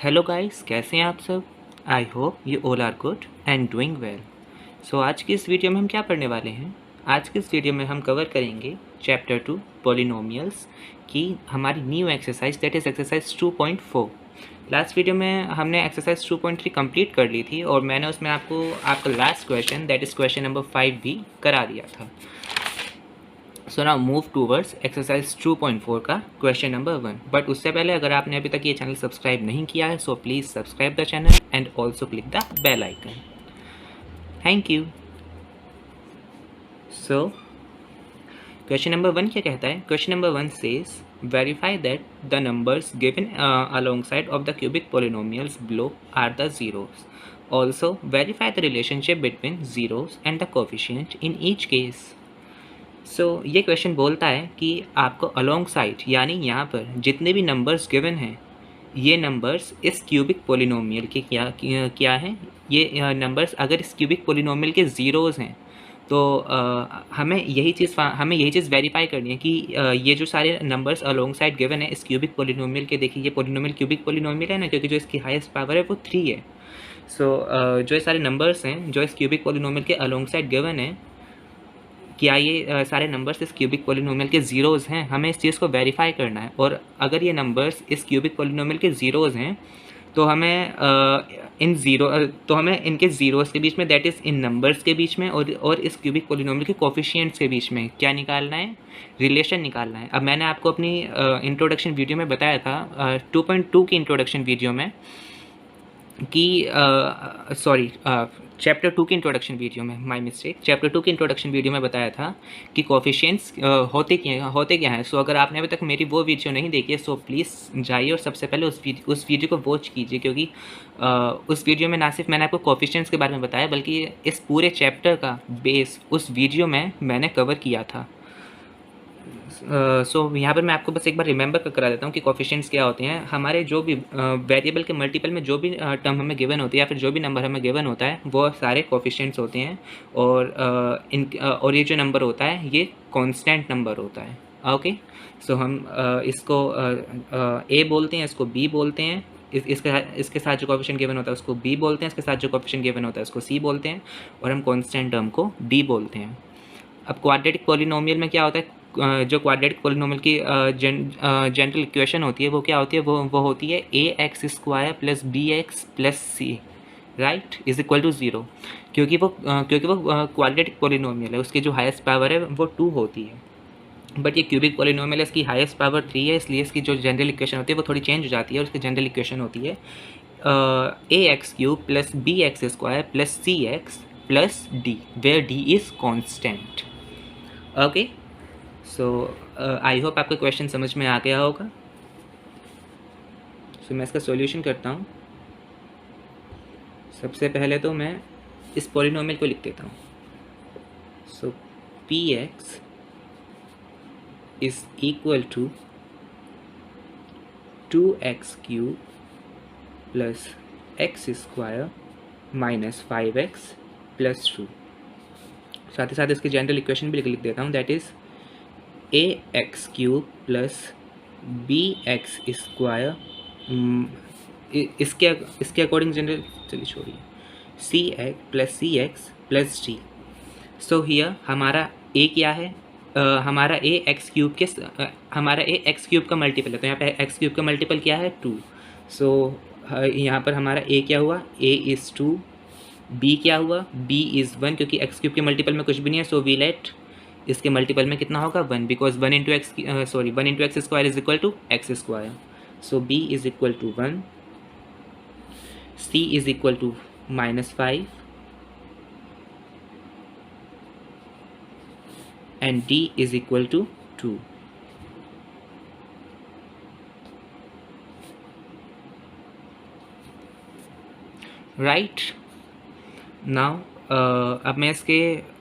Hello guys, कैसे हैं आप सब। I hope you all are good and doing well. So आज की इस वीडियो में हम क्या पढ़ने वाले हैं। आज की इस वीडियो में हम कवर करेंगे चैप्टर 2 पॉलिनोमियल्स की हमारी new exercise, that is exercise 2.4। Last video में हमने एक्सरसाइज 2.3 कंप्लीट कर ली थी और मैंने उसमें आपको आपका last question, that is question number 5 भी करा दिया था। So now move towards exercise 2.4 का क्वेश्चन नंबर 1। बट उससे पहले अगर आपने अभी तक ये चैनल सब्सक्राइब नहीं किया है, so please subscribe the channel and also click the bell icon. Thank you. So question number 1 क्या कहता है। Question number 1 says verify that the numbers given alongside of the cubic polynomials below are the zeros. Also verify the relationship between zeros and the coefficient in each case. ये question बोलता है कि आपको along side, यानी यहाँ पर जितने भी नंबर्स गिवन हैं, ये नंबर्स इस क्यूबिक पोलिनोमियल के क्या हैं। ये नंबर्स अगर इस क्यूबिक पोलिनोमियल के ज़ीरोज़ हैं तो हमें यही चीज़ वेरीफाई करनी है कि ये जो सारे नंबर्स अलोंग साइड गिवन है इस क्यूबिक पोलिनोमियल के। देखिए ये पोलिनोमियल क्यूबिक पोलिनोमियल है ना, क्योंकि जो इसकी हाईएस्ट पावर है वो 3 है। जो ये सारे नंबर्स हैं जो इस क्यूबिक पोलिनोमियल के अलोंग साइड गिवन है, क्या ये सारे नंबर्स इस क्यूबिक पोलिनोमियल के ज़ीरोज़ हैं। हमें इस चीज़ को वेरीफाई करना है। और अगर ये नंबर्स इस क्यूबिक पोलिनोमियल के ज़ीरोज़ हैं तो हमें इनके ज़ीरोज़ के बीच में, दैट इज़ इन नंबर्स के बीच में और इस क्यूबिक पोलिनोमियल के कोफिशिएंट्स के बीच में क्या निकालना है, रिलेशन निकालना है। अब मैंने आपको अपनी इंट्रोडक्शन वीडियो में बताया था 2.2 की इंट्रोडक्शन वीडियो में कि चैप्टर 2 की इंट्रोडक्शन वीडियो में, माय मिस्टेक, चैप्टर 2 की इंट्रोडक्शन वीडियो में बताया था कि कोफिशिएंट्स होते क्या हैं। अगर आपने अभी तक मेरी वो वीडियो नहीं देखी है, सो प्लीज़ जाइए और सबसे पहले उस वीडियो को वॉच कीजिए, क्योंकि उस वीडियो में ना सिर्फ मैंने आपको कोफिशिएंट्स के बारे में बताया, बल्कि इस पूरे चैप्टर का बेस उस वीडियो में मैंने कवर किया था। यहाँ पर मैं आपको बस एक बार रिमेंबर करा देता हूँ कि कोफिशिएंट्स क्या होते हैं। हमारे जो भी वेरिएबल के मल्टीपल में जो भी टर्म हमें गिवन होती है या फिर जो भी नंबर हमें गिवन होता है वो सारे कोफिशिएंट्स होते हैं। और ये जो नंबर होता है ये कांस्टेंट नंबर होता है। ओके, हम इसको ए बोलते हैं, इसको बी बोलते हैं। इसके साथ जो कोफिशिएंट गिवन होता है उसको बी बोलते हैं, इसके साथ जो कोफिशिएंट गिवन होता है उसको सी बोलते हैं, और हम कांस्टेंट टर्म को डी बोलते हैं। अब क्वाड्रेटिक पॉलिनोमियल में क्या होता है, जो क्वाड्रेटिक पॉलिनोमियल की जनरल इक्वेशन होती है वो क्या होती है, वो होती है ax² plus bx plus C, right, is equal to 0। क्योंकि वो क्वाड्रेटिक पॉलिनोमियल है, उसकी जो हाईएस्ट पावर है वो 2 होती है। बट ये क्यूबिक पॉलिनोमियल है, इसकी हाईएस्ट पावर 3 है, इसलिए इसकी जो जनरल इक्वेशन होती है वो थोड़ी चेंज हो जाती है। और इसकी जनरल इक्वेशन होती है ax³ plus bx² plus cx plus d, where d is constant. Okay, I hope आपका क्वेश्चन समझ में आ गया होगा। मैं इसका सॉल्यूशन करता हूँ। सबसे पहले तो मैं इस पॉलिनोमियल को लिख देता हूँ। px is equal to 2x³ plus x² minus 5x plus 2। साथ ही साथ इसकी जनरल इक्वेशन भी लिख देता हूँ, that is ax³ plus bx², इसके अकॉर्डिंग जनरल, चलिए छोड़िए, cx plus cx plus d। Here हमारा a क्या है, हमारा a x³ का मल्टीपल है, तो यहाँ पे x³ का मल्टीपल क्या है 2। यहाँ पर हमारा a क्या हुआ, a इज़ 2, b क्या हुआ, b इज़ 1, क्योंकि x³ के मल्टीपल में कुछ भी नहीं है, वी लेट इसके मल्टीपल में कितना होगा 1, because 1 into x² is equal to x²। b is equal to 1, c is equal to -5 and d is equal to 2। Right now अब मैं इसके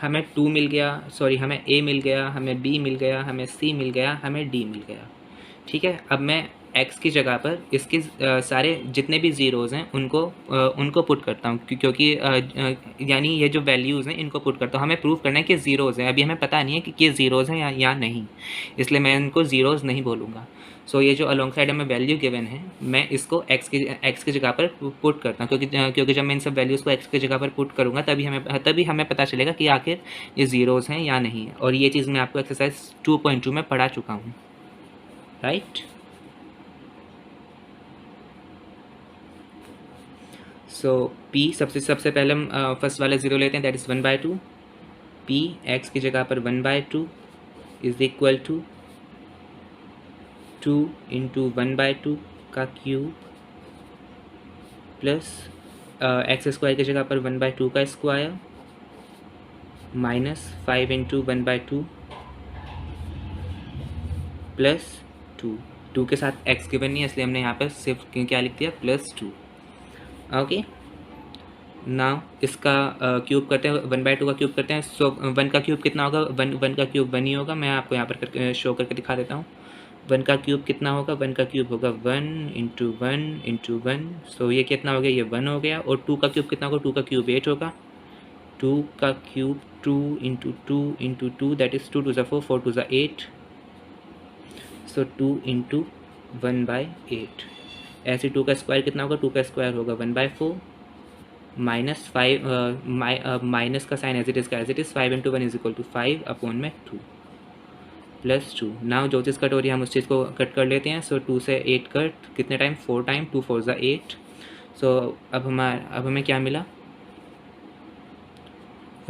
हमें 2 मिल गया, हमें a मिल गया, हमें b मिल गया, हमें c मिल गया, हमें d मिल गया। ठीक है, अब मैं x की जगह पर इसके सारे जितने भी ज़ीरोज़ हैं उनको पुट करता हूँ, क्योंकि यानी ये जो वैल्यूज़ हैं इनको पुट करता हूँ। हमें प्रूव करना है कि ज़ीरोज़ हैं, अभी हमें पता नहीं है कि ये ज़ीरोज़ हैं या नहीं, इसलिए मैं इनको ज़ीरोज़ नहीं बोलूँगा। सो ये जो अलॉन्ग साइड हमें वैल्यू गिवन है, मैं इसको x की जगह पर पुट करता हूँ, क्योंकि जब मैं इन सब वैल्यूज़ को x की जगह पर पुट करूँगा तभी हमें पता चलेगा कि आखिर ये ज़ीरोज़ हैं या नहीं है। और ये चीज़ मैं आपको एक्सरसाइज 2.2 में पढ़ा चुका हूँ, राइट। सो p सबसे पहले हम फर्स्ट वाला 0 लेते हैं, दैट इज़ 1/2। p x की जगह पर 1/2 इज इक्वल टू 2 इंटू 1/2 का क्यूब प्लस एक्स स्क्वायर की जगह पर 1/2 का स्क्वायर माइनस 5 इंटू 1/2 प्लस 2 के साथ x गिवन नहीं है, इसलिए हमने यहाँ पर सिर्फ क्या लिख दिया, +2। ओके, नाउ इसका क्यूब करते हैं, 1/2 का क्यूब करते हैं। सो 1 का क्यूब कितना होगा, 1 का क्यूब 1 ही होगा। मैं आपको यहाँ पर शो करके दिखा देता हूँ। 1 का क्यूब कितना होगा, 1 का क्यूब होगा 1 इंटू 1 इंटू 1। सो ये कितना हो गया, ये 1 हो गया। और 2 का क्यूब कितना होगा, 2 का क्यूब 8 होगा। 2 का cube 2 into 2 into 2, that is 2 2 4, 4 2 8। So 2 into 1/8। ऐसे 2 का स्क्वायर कितना होगा, 2 का स्क्वायर होगा 1/4 माइनस 5, माइनस का sign as it is 5 into 1 is equal to 5 upon में 2 +2। नाउ जो चीज़ कट हो रही है हम उस चीज़ को कट कर लेते हैं। सो 2 से 8 कट कितने टाइम, 4 टाइम, 2 4 8। सो अब हमें क्या मिला,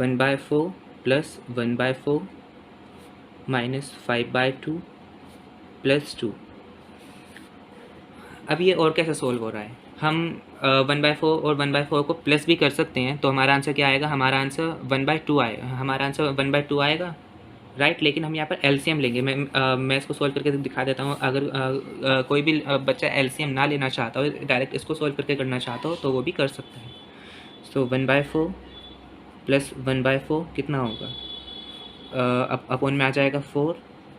1/4 प्लस 1/4 माइनस 5/2 +2। अब ये और कैसे सोल्व हो रहा है, हम 1/4 और 1/4 को प्लस भी कर सकते हैं, तो हमारा आंसर क्या आएगा, हमारा आंसर 1/2 आएगा, हमारा आंसर 1/2 आएगा, राइट। लेकिन हम यहाँ पर एलसीएम लेंगे। मैं इसको सोल्व करके दिखा देता हूँ। अगर कोई भी बच्चा एलसीएम ना लेना चाहता हो, डायरेक्ट इसको सोल्व करके करना चाहता हो, तो वो भी कर सकता है। सो 1/4 प्लस 1/4 कितना होगा, अपॉन में आ जाएगा 4,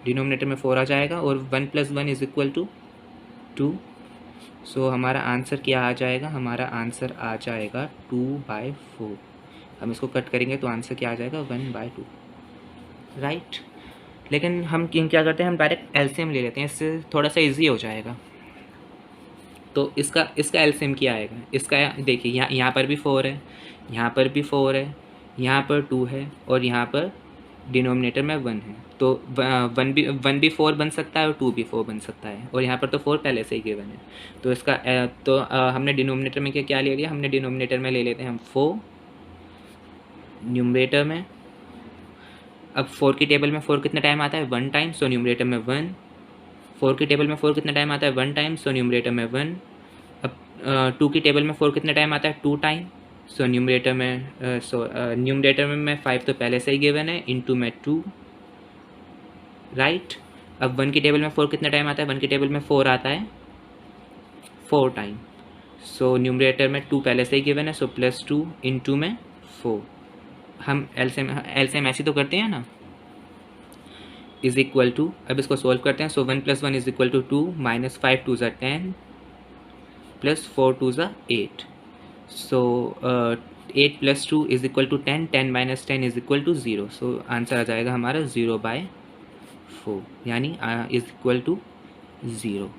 डिनोमिनेटर में 4 आ जाएगा, और 1 + 1 इज इक्वल टू 2। सो हमारा आंसर क्या आ जाएगा, हमारा आंसर आ जाएगा 2/4। हम इसको कट करेंगे तो आंसर क्या आ जाएगा, 1/2, राइट। लेकिन हम क्या करते हैं, हम डायरेक्ट एलसीएम ले लेते हैं, इससे थोड़ा सा इजी हो जाएगा। तो इसका एलसीएम क्या आएगा, इसका देखिए, यहाँ पर भी 4 है, यहाँ पर भी 4 है, यहाँ पर 2 है, और यहाँ पर डिनोमिनेटर में 1 है। तो 1 भी 4 बन सकता है और 2 भी 4 बन सकता है, और यहाँ पर तो 4 पहले से ही गिवन है। तो इसका हमने डिनोमिनेटर में क्या ले लिया, हमने डिनोमिनेटर में ले लेते हैं हम 4, न्यूमरेटर में अब 4 की टेबल में 4 कितने टाइम आता है, 1 टाइम, सो न्यूमरेटर में 1। 4 की टेबल में 4 कितने टाइम आता है, 1 टाइम, सो न्यूमरेटर में 1। अब 2 की टेबल में 4 कितने टाइम आता है, 2 टाइम, सो न्यूमरेटर में 5 तो पहले से ही गिवन है, इंटू में 2, राइट। अब 1 की टेबल में 4 कितने टाइम आता है, 1 की टेबल में 4 आता है 4 टाइम, सो न्यूमरेटर में 2 पहले से ही गिवन है, सो +2 इंटू में 4। हम एलसीएम ऐसे तो करते हैं ना, इज इक्वल टू, अब इसको सोल्व करते हैं। So 1 + 1 is equal to 2, minus 5 2 ज़ा 10 प्लस 4 2 ज़ा 8। So 8 + 2 is equal to 10, 10 minus 10 is equal to 0। So answer आ जाएगा हमारा 0/4, यानी इज इक्वल टू 0।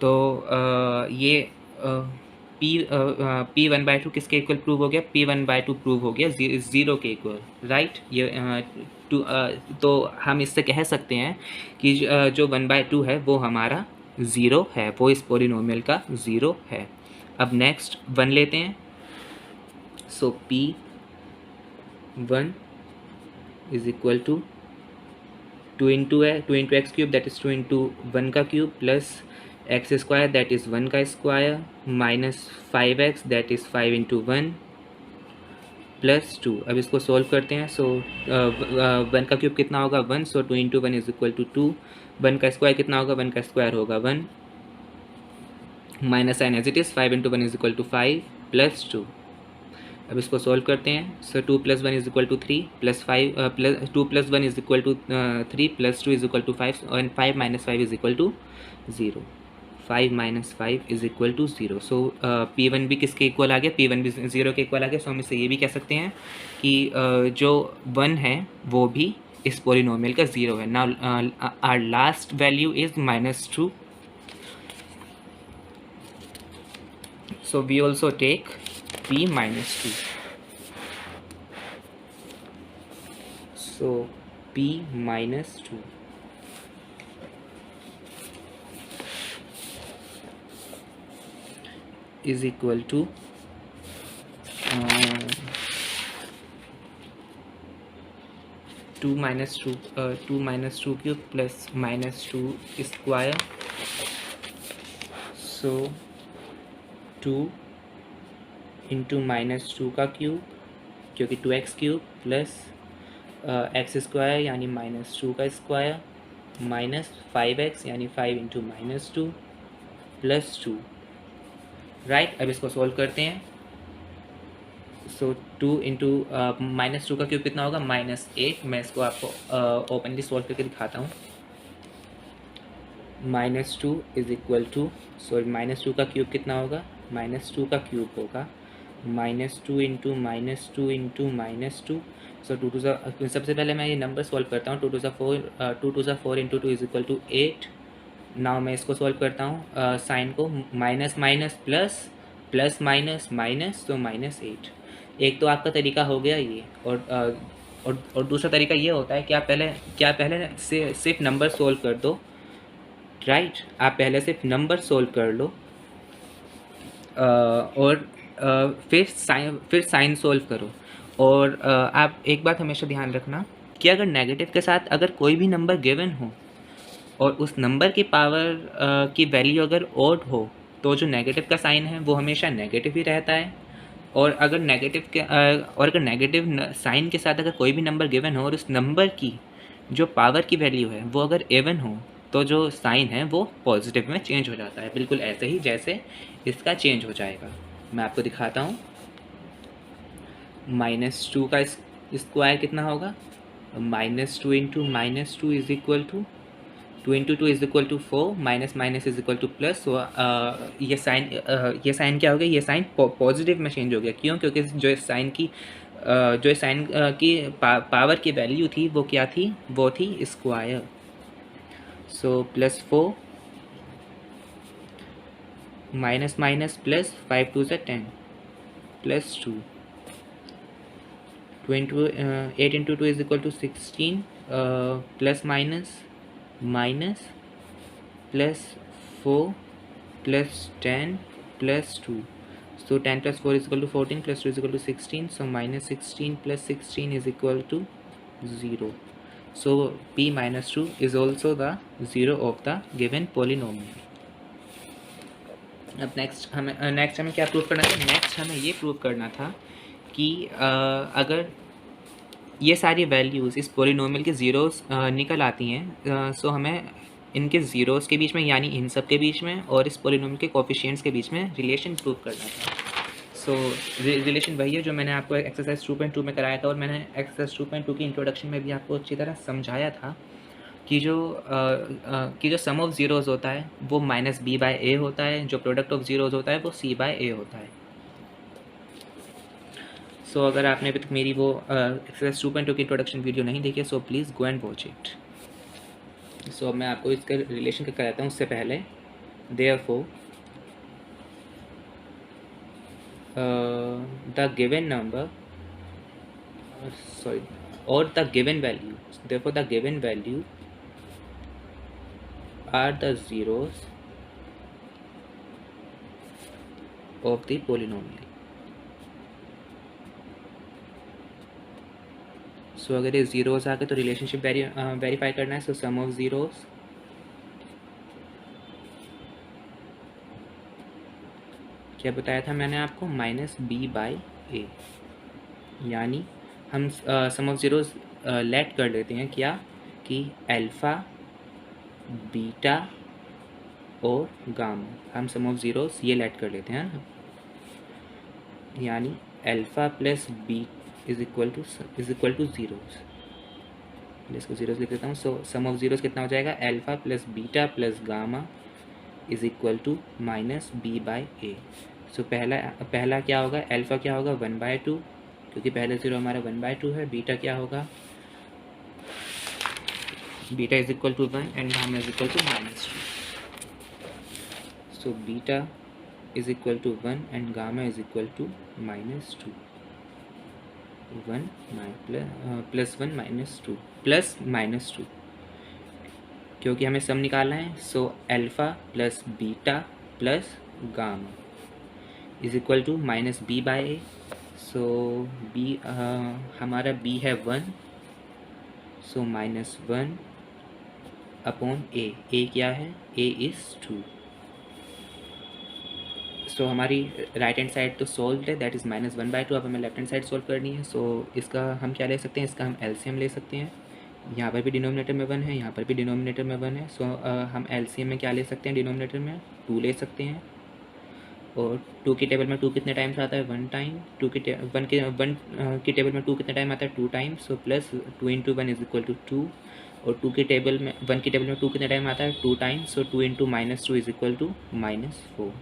तो ये P 1/2 किसके इक्वल प्रूव हो गया, P 1/2 प्रूव हो गया 0 के इक्वल, राइट। ये तो हम इससे कह सकते हैं कि जो 1/2 है वो हमारा 0 है, वो इस पॉलिनोमियल का 0 है। अब नेक्स्ट 1 लेते हैं। So P1 is equal to 2 into x cube, that is 2 into 1 का cube, plus x square, that is 1 का square, minus 5x, that is 5 into 1 plus 2। अब इसको सोल्व करते हैं। सो 1 का क्यूब कितना होगा, 1, सो 2 इंटू 1 इज इक्वल टू 2। 1 का स्क्वायर कितना होगा, 1 का स्क्वायर होगा 1, minus sign as it is, 5 into 1 is equal to 5 plus 2। अब इसको सोल्व करते हैं। So 2 + 1 is equal to 3, plus 5 2 + 1 is equal to 3, plus 2 is equal to 5, और 5 minus 5 is equal to 0। 5 minus 5 is equal to 0। So P1 भी किसके equal आ गया, P1 भी 0 के इक्वल आ गया। सो हम इससे ये भी कह सकते हैं कि जो 1 है वो भी इस पॉलिनोमियल का 0 है। Now our last value is -2, So we also take p minus 2. So p minus 2 is equal to 2 minus 2 cube plus minus 2 square. So 2 into minus 2 का क्यूब, क्योंकि 2x cube plus x square यानी minus 2 का square minus 5x यानी 5 into minus 2 plus 2. Right, अब इसको solve करते हैं. So 2 into minus 2 का क्यूब कितना होगा? -8. मैं इसको आपको ओपनली सॉल्व करके दिखाता हूँ. -2 इज इक्वल टू, सॉरी -2 का क्यूब कितना होगा? -2 का क्यूब होगा -2 इंटू -2 इंटू -2. सो 2 टू सबसे पहले मैं ये नंबर सॉल्व करता हूँ. 2 twos are 4 into 2 is equal to 8. Now मैं इसको सॉल्व करता हूँ साइन को, minus minus plus plus minus minus, तो -8. एक तो आपका तरीका हो गया ये, और दूसरा तरीका ये होता है कि आप पहले से सिर्फ नंबर सोल्व कर दो. राइट, आप पहले सिर्फ नंबर सोल्व कर लो और फिर साइन सोल्व करो. और आप एक बात हमेशा ध्यान रखना कि अगर नेगेटिव के साथ अगर कोई भी नंबर गिवन हो और उस नंबर की पावर की वैल्यू अगर ऑड हो, तो जो नेगेटिव का साइन है वो हमेशा नेगेटिव ही रहता है. और अगर नेगेटिव साइन के साथ अगर कोई भी नंबर गिवन हो और उस नंबर की जो पावर की वैल्यू है वो अगर एवन हो, तो जो साइन है वो पॉजिटिव में चेंज हो जाता है, बिल्कुल ऐसे ही जैसे इसका चेंज हो जाएगा. मैं आपको दिखाता हूँ. -2 का स्क्वायर कितना होगा? -2 into -2 is equal to 2 into 2 is equal to 4, minus minus is equal to plus. ये साइन क्या हो गया? ये साइन पॉजिटिव में चेंज हो गया. क्यों? क्योंकि जो साइन की पावर की वैल्यू थी वो क्या थी? वो थी square. So +4 minus minus plus 5 2 10 plus 2. 8 into 2 is equal to 16 plus minus minus plus 4 plus 10 plus 2. So 10 plus 4 is equal to 14 plus 2 is equal to 16. So -16 plus 16 is equal to 0. So p minus 2 is also the 0 of the given polynomial. अब next हमें क्या prove करना था? Next हमें ये prove करना था कि अगर ये सारी वैल्यूज़ इस पोलिनोमियल के ज़ीरोस निकल आती हैं, सो हमें इनके ज़ीरोस के बीच में यानी इन सब के बीच में और इस पोलिनोमियल के कोफिशिएंट्स के बीच में रिलेशन प्रूव करना था. सो रिलेशन वही है जो मैंने आपको एक्सरसाइज 2.2 में कराया था, और मैंने एक्सरसाइज 2.2 की इंट्रोडक्शन में भी आपको अच्छी तरह समझाया था कि जो सम ऑफ ज़ीरोज़ होता है वो -b/a होता है, जो प्रोडक्ट ऑफ ज़ीरोज़ होता है वो c/a होता है. सो अगर आपने अभी तक मेरी वो एक्सरसाइज 2.2 की इंट्रोडक्शन वीडियो नहीं देखी है, so please go and watch it. So मैं आपको इसका रिलेशन का कराता हूँ. उससे पहले therefore the given number or the given value, therefore the given value are the zeros of the polynomial. सो अगर ये ज़ीरोज़ आ गए तो रिलेशनशिप वेरीफाई करना है. सो सम ऑफ ज़ीरोज़ क्या बताया था मैंने आपको? -b/a. यानी हम सम ऑफ ज़ीरोज़ लेट कर लेते हैं क्या कि अल्फ़ा, बीटा और गामा. हम सम ऑफ ज़ीरोज़ ये लेट कर लेते हैं ना, यानी alpha plus B is equal to zeros. इसको ज़ीरोज़ लिख देता हूँ. सो सम ऑफ ज़ीरोज़ कितना हो जाएगा? Alpha plus beta plus gamma is equal to -b/a. So पहला क्या होगा? अल्फ़ा क्या होगा? 1/2, क्योंकि पहले ज़ीरो हमारा 1/2 है. बीटा क्या होगा? Beta is equal to 1 and gamma is equal to -2. So beta is equal to 1 and gamma is equal to -2, 1 plus 1 -2 plus -2, क्योंकि हमें सम निकालना है। So alpha plus beta plus gamma is equal to -b/a। So b हमारा b है 1, so -1 upon a क्या है, a is 2। सो हमारी right hand side तो सॉल्व है, दैट इज़ -1/2। अब हमें लेफ्ट हैंड साइड सॉल्व करनी है। सो इसका हम क्या ले सकते हैं, इसका हम एलसीएम ले सकते हैं। यहाँ पर भी डिनोमिनेटर में 1 है, यहाँ पर भी डिनोमिनेटर में 1 है। सो हम एलसीएम में क्या ले सकते हैं, डिनोमिनेटर में 2 ले सकते हैं। और 2 की टेबल में 2 कितने टाइम्स आता है, 1 टाइम। 1 की टेबल में 2 कितने टाइम आता है, 2 times. So plus 2 × 1 is equal to 2। और 1 की टेबल में 2 कितने टाइम आता है, 2 times. So 2 × -2 is equal to -4।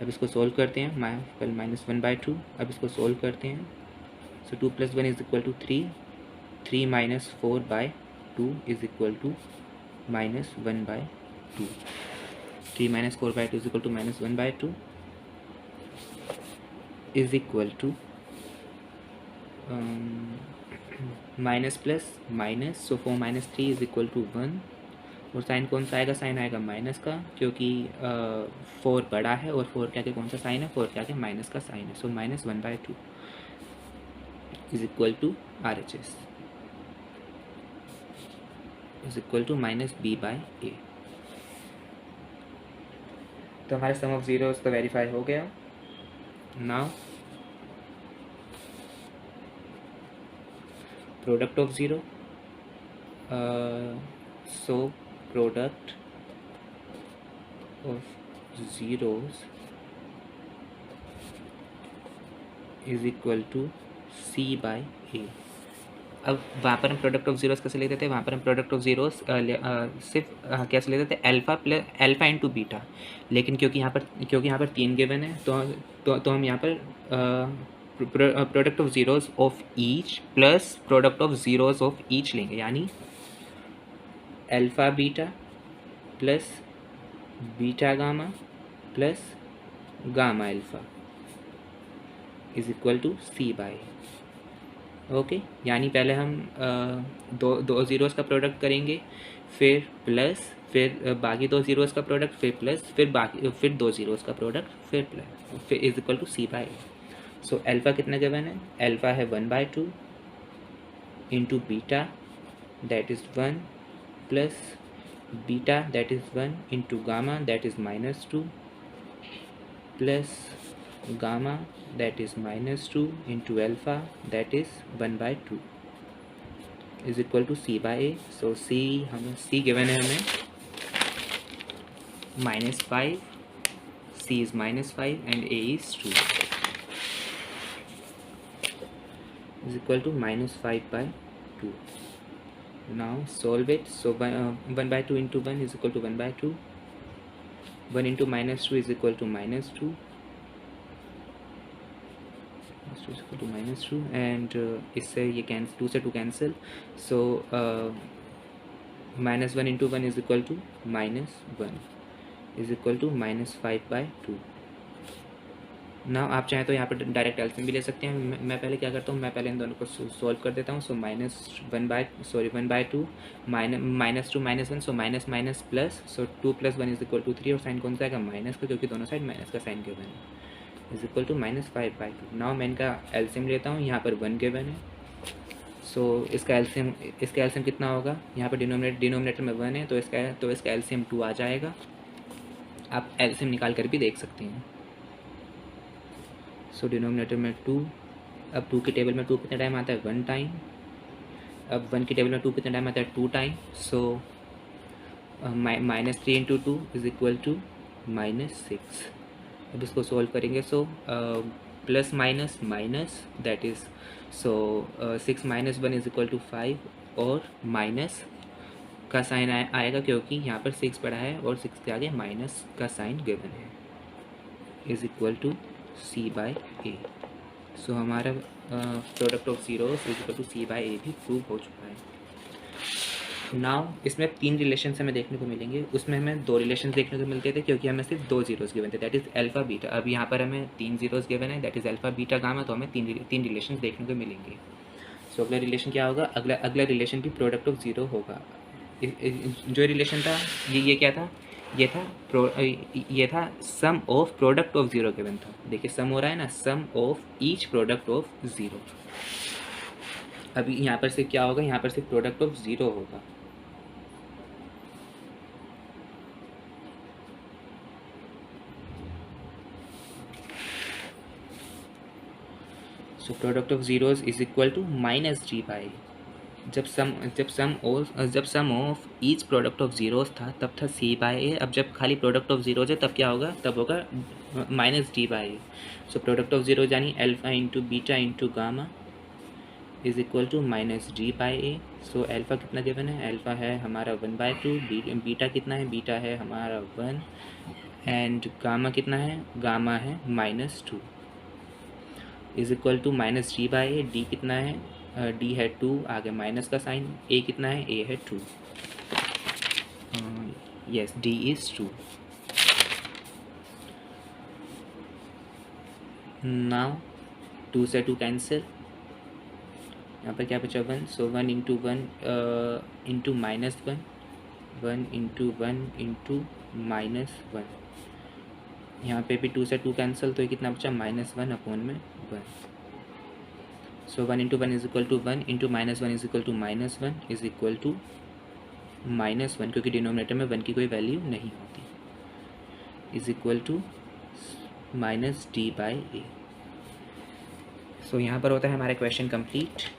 अब इसको सोल्व करते हैं, पहले -1/2। अब इसको सोल्व करते हैं। So 2 + 1 is equal to 3, 3 - 4/2 is equal to -1/2। 3 - 4/2 is equal to -1/2 is equal to minus plus minus. So 4 - 3 is equal to 1। और साइन कौन सा आएगा, साइन आएगा माइनस का, क्योंकि 4 बड़ा है और 4 के आगे कौन सा साइन है, 4 के आगे माइनस का साइन है। So -1/2 is equal to RHS is equal to -b/a। तो हमारे सम ऑफ जीरोस तो वेरीफाई हो गया। Now product of zero. So product of zeros is equal to c/a। अब वहाँ पर हम प्रोडक्ट ऑफ जीरोस कैसे लेते थे, वहाँ पर हम प्रोडक्ट ऑफ जीरोस सिर्फ कैसे लेते थे, अल्फ़ा इंटू बीटा। लेकिन क्योंकि यहाँ पर 3 गिवन है, तो हम यहाँ पर product of zeros of each plus product of zeros of each लेंगे, यानी alpha beta plus beta gamma plus gamma alpha is equal to c/a। Okay, यानी पहले हम दो ज़ीरोज़ का प्रोडक्ट करेंगे, फिर प्लस, फिर बाकी 2 ज़ीरोज़ का प्रोडक्ट, फिर प्लस, फिर 2 ज़ीरोज़ का प्रोडक्ट, फिर प्लस, फिर is equal to c/a। So alpha कितना गिवन है, अल्फ़ा है 1/2 into beta that is 1 plus beta that is 1 into gamma that is -2 plus gamma that is -2 into alpha that is 1/2 is equal to c/a। so c हमें c given है हमें -5, c is -5 and a is 2 is equal to -5/2। now solve it। so 1/2 into 1 is equal to 1/2, 1 into -2 is equal to -2 is equal to -2 and इससे ये 2 से 2 cancel. So -1 into 1 is equal to -1 is equal to -5/2। ना आप चाहें तो यहाँ पर direct LCM भी ले सकते हैं। मैं पहले क्या करता हूँ, मैं पहले इन दोनों को सॉल्व कर देता हूँ। So -1/2 -1 so minus plus. So 2 + 1 is equal to 3 और साइन कौन सा आएगा, माइनस का, क्योंकि दोनों साइड माइनस का साइन गिवन है, इज इक्वल टू -5/2। नाउ मैं इनका एलसीएम लेता हूँ। यहाँ पर 1 गिवन है, सो इसका एलसीएम कितना होगा, यहाँ पर डिनोमिनेटर में 1 है, तो इसका एलसीएम 2 आ जाएगा। आप एलसीएम निकाल कर भी देख सकते हैं। सो डिनोमिनेटर में 2, अब 2 की टेबल में 2 कितने टाइम आता है, 1 टाइम। अब 1 की टेबल में 2 कितने टाइम आता है, 2 time. So -3 into 2 is equal to -6। अब इसको सोल्व करेंगे। So plus minus minus that is, so 6 - 1 is equal to 5 और माइनस का साइन आएगा, क्योंकि यहाँ पर 6 पड़ा है और 6 के आगे माइनस का साइन गिवन है, इज इक्वल टू c/a। सो हमारा product of zeros is equal to c/a भी प्रूव हो चुका है। नाउ इसमें 3 रिलेशन हमें देखने को मिलेंगे, उसमें हमें 2 रिलेशन देखने को मिलते थे क्योंकि हमें सिर्फ 2 जीरोस गिवन थे, दैट इज़ अल्फा बीटा। अब यहाँ पर हमें 3 जीरोस गिवन है, that is alpha beta gamma, तो हमें तीन रिलेशन देखने को मिलेंगे। सो अगला रिलेशन क्या होगा, अगला रिलेशन भी प्रोडक्ट ऑफ ज़ीरो होगा। जो रिलेशन था ये क्या था, ये था sum of product of zero given था। देखिए सम हो रहा है ना, sum of each product of zero. अभी यहाँ पर से क्या होगा, यहाँ पर से प्रोडक्ट ऑफ ज़ीरो होगा। So product of zeros is equal to minus G by, जब sum of each product of zeros था तब था सी बाई ए। अब जब खाली प्रोडक्ट ऑफ ज़ीरोज़ है तब क्या होगा, तब होगा minus D by A. So product of zeros यानी alpha into beta into gamma is equal to minus D by A. So alpha कितना गिवन है, अल्फा है हमारा 1/2, बीटा कितना है, बीटा है हमारा 1, एंड गामा कितना है, गामा है -2 is equal to minus D by A. D कितना है, डी है 2, आगे माइनस का साइन। ए कितना है, ए है 2, यस डी इज 2। नाउ 2 से 2 कैंसिल, यहाँ पर क्या बचा 1, so 1 into 1 into -1, 1 into 1 into -1। यहाँ पे भी 2 से 2 कैंसिल, तो ये कितना बचा -1 अपॉन में 1। So 1 into 1 is equal to 1 into -1 is equal to -1 is equal to -1, क्योंकि डिनोमिनेटर में 1 की कोई वैल्यू नहीं होती, is equal to minus D by A. So यहाँ पर होता है हमारा क्वेश्चन कंप्लीट।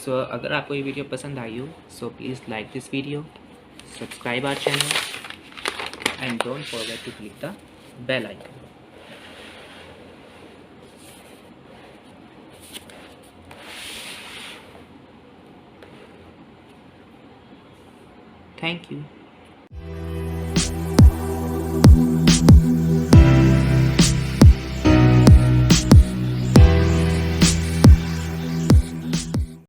सो अगर आपको ये वीडियो पसंद आई हो, so please like this video, subscribe our channel and don't forget to click the bell icon. Thank you.